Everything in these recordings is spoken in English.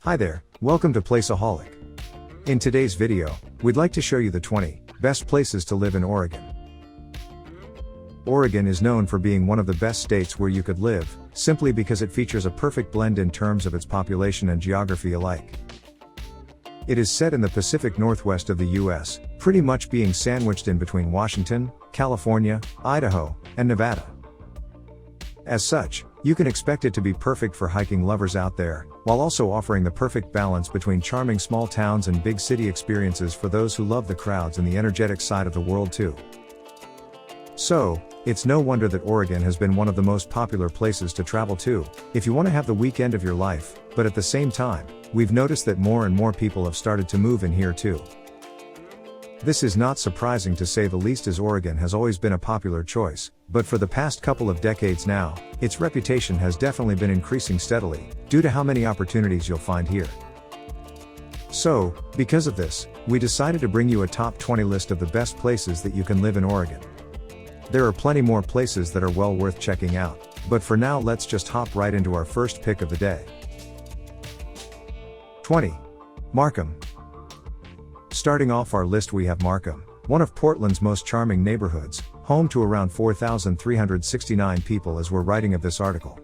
Hi there, welcome to Placeaholic. In today's video, we'd like to show you the 20 best places to live in Oregon. Oregon is known for being one of the best states where you could live, simply because it features a perfect blend in terms of its population and geography alike. It is set in the Pacific Northwest of the US, pretty much being sandwiched in between Washington, California, Idaho, and Nevada. As such, you can expect it to be perfect for hiking lovers out there, while also offering the perfect balance between charming small towns and big city experiences for those who love the crowds and the energetic side of the world too. So, it's no wonder that Oregon has been one of the most popular places to travel to, if you want to have the weekend of your life, but at the same time, we've noticed that more and more people have started to move in here too. This is not surprising to say the least, as Oregon has always been a popular choice, but for the past couple of decades now, its reputation has definitely been increasing steadily, due to how many opportunities you'll find here. So, because of this, we decided to bring you a top 20 list of the best places that you can live in Oregon. There are plenty more places that are well worth checking out, but for now let's just hop right into our first pick of the day. 20. Markham. Starting off our list, we have Markham, one of Portland's most charming neighborhoods, home to around 4,369 people as we're writing of this article.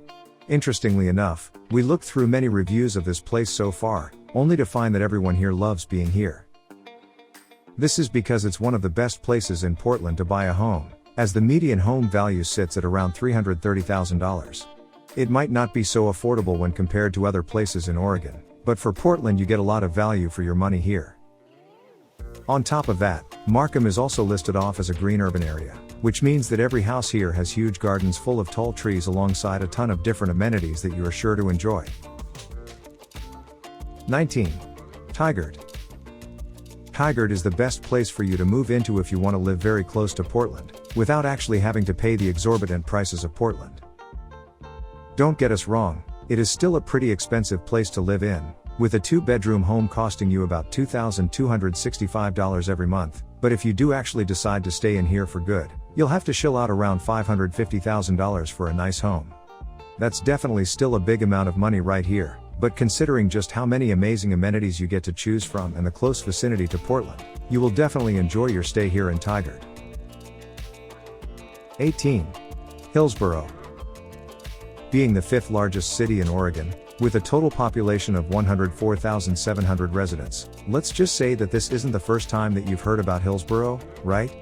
Interestingly enough, we looked through many reviews of this place so far, only to find that everyone here loves being here. This is because it's one of the best places in Portland to buy a home, as the median home value sits at around $330,000. It might not be so affordable when compared to other places in Oregon, but for Portland you get a lot of value for your money here. On top of that, Markham is also listed off as a green urban area, which means that every house here has huge gardens full of tall trees alongside a ton of different amenities that you are sure to enjoy. 19. Tigard. Tigard is the best place for you to move into if you want to live very close to Portland, without actually having to pay the exorbitant prices of Portland. Don't get us wrong, it is still a pretty expensive place to live in, with a 2-bedroom home costing you about $2,265 every month, but if you do actually decide to stay in here for good, you'll have to shell out around $550,000 for a nice home. That's definitely still a big amount of money right here, but considering just how many amazing amenities you get to choose from and the close vicinity to Portland, you will definitely enjoy your stay here in Tigard. 18. Hillsboro. Being the 5th largest city in Oregon, with a total population of 104,700 residents, let's just say that this isn't the first time that you've heard about Hillsboro, right?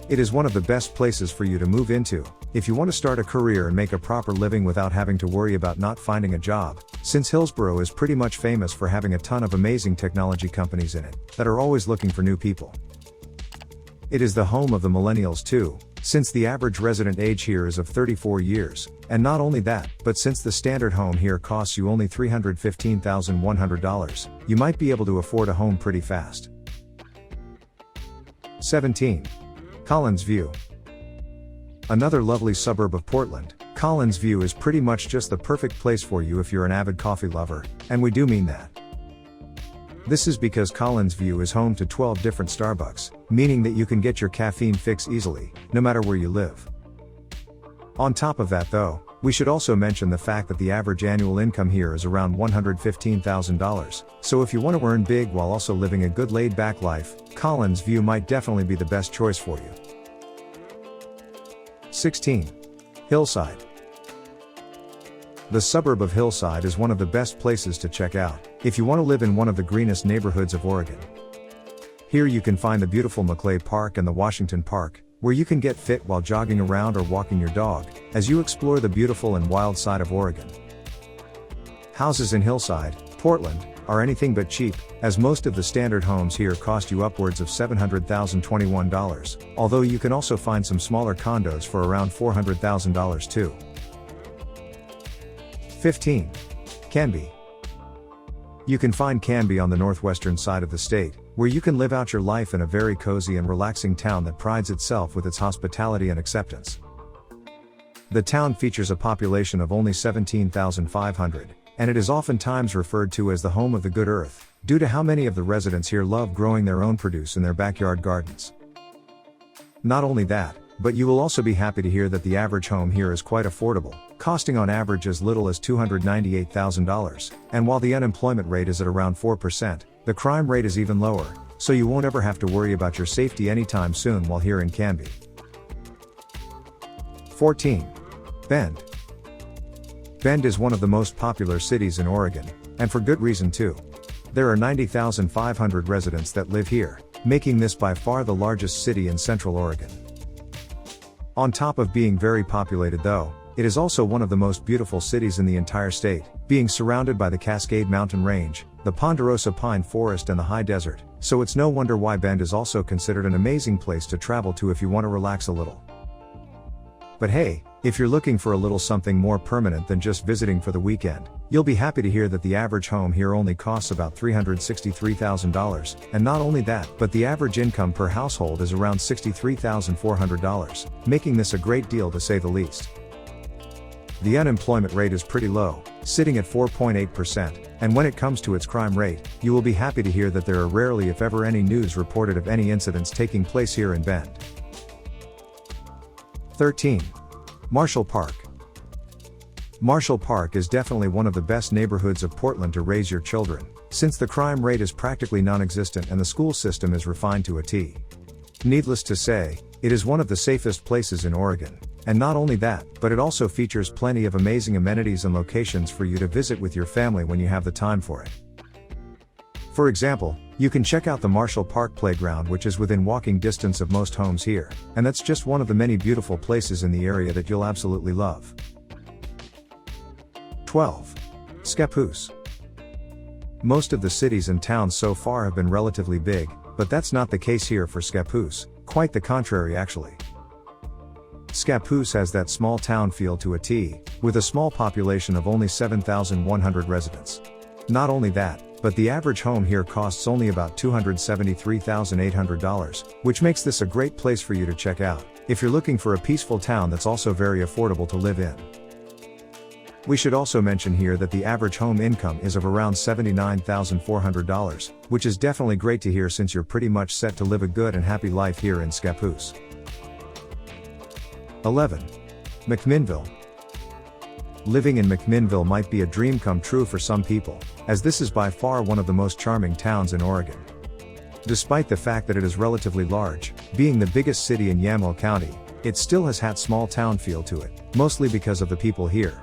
It is one of the best places for you to move into, if you want to start a career and make a proper living without having to worry about not finding a job, since Hillsboro is pretty much famous for having a ton of amazing technology companies in it, that are always looking for new people. It is the home of the millennials too, since the average resident age here is of 34 years, and not only that, but since the standard home here costs you only $315,100, you might be able to afford a home pretty fast. 17. Collins View. Another lovely suburb of Portland, Collins View is pretty much just the perfect place for you if you're an avid coffee lover, and we do mean that. This is because Collins View is home to 12 different Starbucks, meaning that you can get your caffeine fix easily, no matter where you live. On top of that though, we should also mention the fact that the average annual income here is around $115,000, so if you want to earn big while also living a good laid-back life, Collins View might definitely be the best choice for you. 16. Hillside. The suburb of Hillside is one of the best places to check out, if you want to live in one of the greenest neighborhoods of Oregon. Here you can find the beautiful Maclay Park and the Washington Park, where you can get fit while jogging around or walking your dog, as you explore the beautiful and wild side of Oregon. Houses in Hillside, Portland, are anything but cheap, as most of the standard homes here cost you upwards of $700,021, although you can also find some smaller condos for around $400,000 too. 15. Canby. You can find Canby on the northwestern side of the state, where you can live out your life in a very cozy and relaxing town that prides itself with its hospitality and acceptance. The town features a population of only 17,500, and it is oftentimes referred to as the home of the good earth, due to how many of the residents here love growing their own produce in their backyard gardens. Not only that, But you will also be happy to hear that the average home here is quite affordable, costing on average as little as $298,000, and while the unemployment rate is at around 4%, the crime rate is even lower, so you won't ever have to worry about your safety anytime soon while here in Canby. 14. Bend. Bend is one of the most popular cities in Oregon, and for good reason too. There are 90,500 residents that live here, making this by far the largest city in Central Oregon. On top of being very populated though, it is also one of the most beautiful cities in the entire state, being surrounded by the Cascade Mountain Range, the Ponderosa Pine Forest and the high desert, so it's no wonder why Bend is also considered an amazing place to travel to if you want to relax a little. But hey, if you're looking for a little something more permanent than just visiting for the weekend, you'll be happy to hear that the average home here only costs about $363,000, and not only that, but the average income per household is around $63,400, making this a great deal to say the least. The unemployment rate is pretty low, sitting at 4.8%, and when it comes to its crime rate, you will be happy to hear that there are rarely if ever any news reported of any incidents taking place here in Bend. 13. Marshall Park. Marshall Park is definitely one of the best neighborhoods of Portland to raise your children, since the crime rate is practically non-existent and the school system is refined to a T. Needless to say, it is one of the safest places in Oregon, and not only that, but it also features plenty of amazing amenities and locations for you to visit with your family when you have the time for it. For example, you can check out the Marshall Park Playground, which is within walking distance of most homes here, and that's just one of the many beautiful places in the area that you'll absolutely love. 12. Scappoose. Most of the cities and towns so far have been relatively big, but that's not the case here for Scappoose, quite the contrary actually. Scappoose has that small town feel to a T, with a small population of only 7,100 residents. Not only that, but the average home here costs only about $273,800, which makes this a great place for you to check out, if you're looking for a peaceful town that's also very affordable to live in. We should also mention here that the average home income is of around $79,400, which is definitely great to hear since you're pretty much set to live a good and happy life here in Scappoose. 11. McMinnville. Living in McMinnville might be a dream come true for some people, as this is by far one of the most charming towns in Oregon. Despite the fact that it is relatively large, being the biggest city in Yamhill County, it still has had small town feel to it, mostly because of the people here.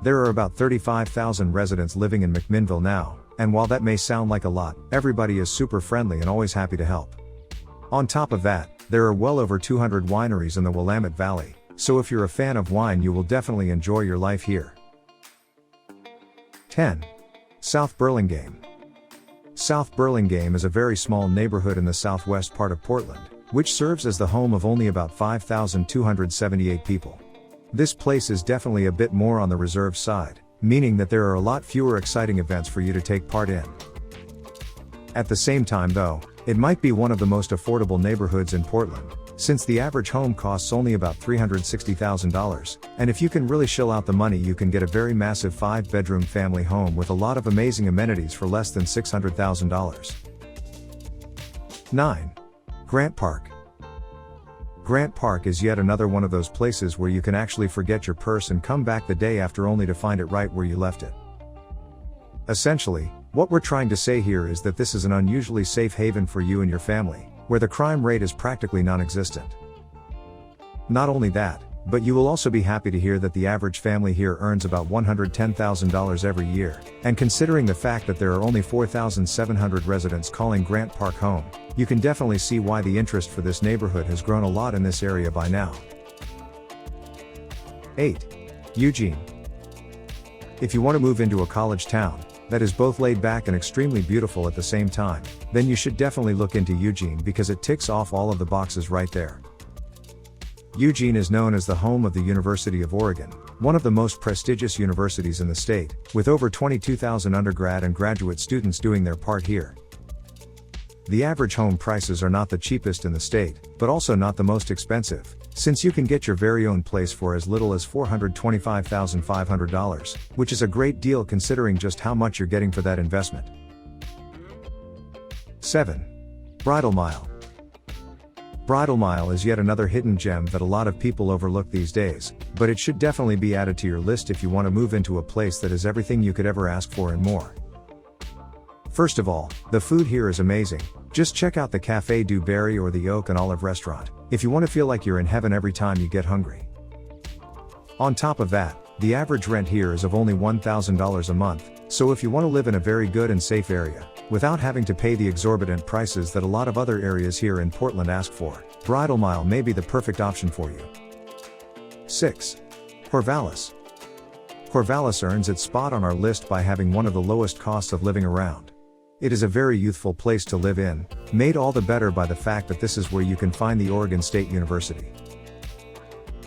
There are about 35,000 residents living in McMinnville now, and while that may sound like a lot, everybody is super friendly and always happy to help. On top of that, there are well over 200 wineries in the Willamette Valley, so if you're a fan of wine you will definitely enjoy your life here. 10. South Burlingame. South Burlingame is a very small neighborhood in the southwest part of Portland, which serves as the home of only about 5,278 people. This place is definitely a bit more on the reserved side, meaning that there are a lot fewer exciting events for you to take part in. At the same time though, it might be one of the most affordable neighborhoods in Portland, since the average home costs only about $360,000, and if you can really shell out the money you can get a very massive 5-bedroom family home with a lot of amazing amenities for less than $600,000. 9. Grant Park. Grant Park is yet another one of those places where you can actually forget your purse and come back the day after only to find it right where you left it. Essentially, what we're trying to say here is that this is an unusually safe haven for you and your family, where the crime rate is practically non-existent. Not only that, but you will also be happy to hear that the average family here earns about $110,000 every year, and considering the fact that there are only 4,700 residents calling Grant Park home, you can definitely see why the interest for this neighborhood has grown a lot in this area by now. 8. Eugene. If you want to move into a college town that is both laid back and extremely beautiful at the same time, then you should definitely look into Eugene because it ticks off all of the boxes right there. Eugene is known as the home of the University of Oregon, one of the most prestigious universities in the state, with over 22,000 undergrad and graduate students doing their part here. The average home prices are not the cheapest in the state, but also not the most expensive, since you can get your very own place for as little as $425,500, which is a great deal considering just how much you're getting for that investment. 7. Bridal Mile. Bridal Mile is yet another hidden gem that a lot of people overlook these days, but it should definitely be added to your list if you want to move into a place that is everything you could ever ask for and more. First of all, the food here is amazing. Just check out the Café du Barry or the Oak and Olive restaurant, if you want to feel like you're in heaven every time you get hungry. On top of that, the average rent here is of only $1,000 a month, so if you want to live in a very good and safe area, without having to pay the exorbitant prices that a lot of other areas here in Portland ask for, Bridal Mile may be the perfect option for you. 6. Corvallis. Corvallis earns its spot on our list by having one of the lowest costs of living around. It is a very youthful place to live in, made all the better by the fact that this is where you can find the Oregon State University.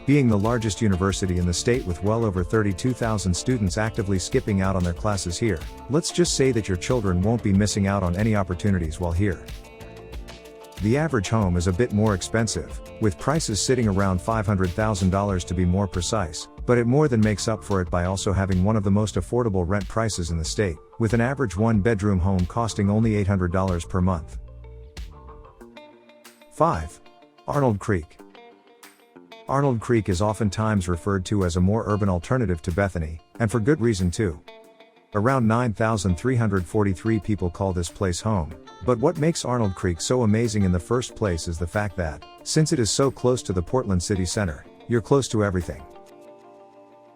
Being the largest university in the state with well over 32,000 students actively skipping out on their classes here, let's just say that your children won't be missing out on any opportunities while here. The average home is a bit more expensive, with prices sitting around $500,000 to be more precise, but it more than makes up for it by also having one of the most affordable rent prices in the state, with an average one-bedroom home costing only $800 per month. 5. Arnold Creek. Arnold Creek is oftentimes referred to as a more urban alternative to Bethany, and for good reason too. Around 9,343 people call this place home, but what makes Arnold Creek so amazing in the first place is the fact that, since it is so close to the Portland city center, you're close to everything.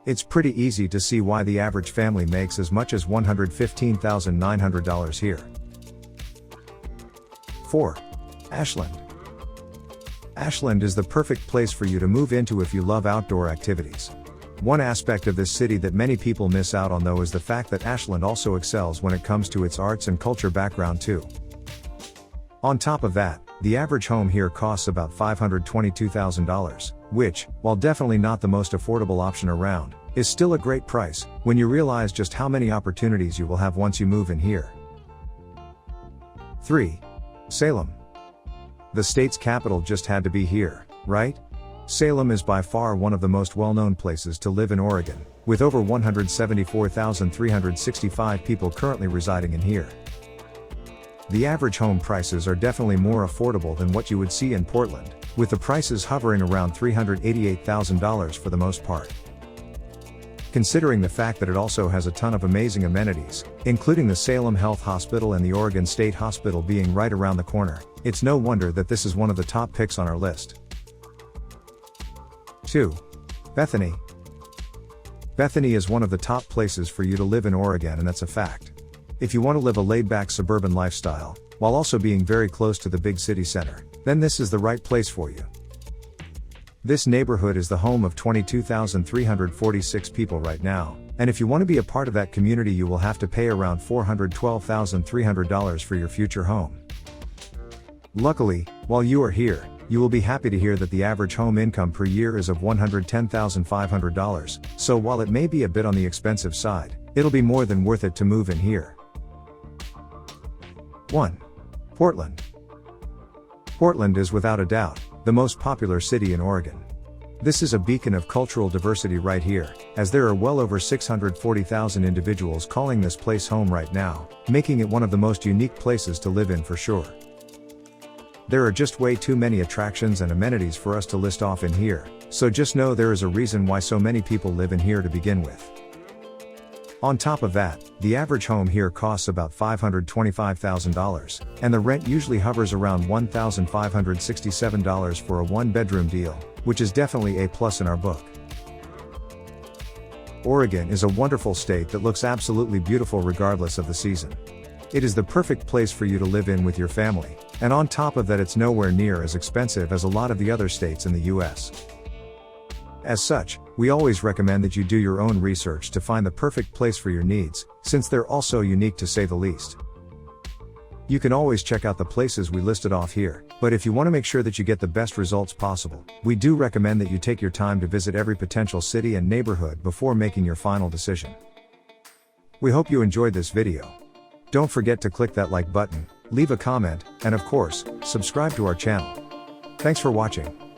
It's pretty easy to see why the average family makes as much as $115,900 here. 4. Ashland. Ashland is the perfect place for you to move into if you love outdoor activities. One aspect of this city that many people miss out on though is the fact that Ashland also excels when it comes to its arts and culture background too. On top of that, the average home here costs about $522,000, which, while definitely not the most affordable option around, is still a great price, when you realize just how many opportunities you will have once you move in here. 3. Salem. The state's capital just had to be here, right? Salem is by far one of the most well-known places to live in Oregon, with over 174,365 people currently residing in here. The average home prices are definitely more affordable than what you would see in Portland, with the prices hovering around $388,000 for the most part. Considering the fact that it also has a ton of amazing amenities, including the Salem Health Hospital and the Oregon State Hospital being right around the corner, it's no wonder that this is one of the top picks on our list. 2. Bethany. Bethany is one of the top places for you to live in Oregon, and that's a fact. If you want to live a laid-back suburban lifestyle, while also being very close to the big city center, then this is the right place for you. This neighborhood is the home of 22,346 people right now, and if you want to be a part of that community you will have to pay around $412,300 for your future home. Luckily, while you are here, you will be happy to hear that the average home income per year is of $110,500, so while it may be a bit on the expensive side, it'll be more than worth it to move in here. 1. Portland. Portland is without a doubt the most popular city in Oregon. This is a beacon of cultural diversity right here, as there are well over 640,000 individuals calling this place home right now, making it one of the most unique places to live in for sure. There are just way too many attractions and amenities for us to list off in here, so just know there is a reason why so many people live in here to begin with. On top of that, the average home here costs about $525,000, and the rent usually hovers around $1,567 for a one-bedroom deal, which is definitely a plus in our book. Oregon is a wonderful state that looks absolutely beautiful regardless of the season. It is the perfect place for you to live in with your family, and on top of that it's nowhere near as expensive as a lot of the other states in the US. As such, we always recommend that you do your own research to find the perfect place for your needs, since they're also unique to say the least. You can always check out the places we listed off here, but if you want to make sure that you get the best results possible, we do recommend that you take your time to visit every potential city and neighborhood before making your final decision. We hope you enjoyed this video. Don't forget to click that like button, leave a comment, and of course, subscribe to our channel. Thanks for watching.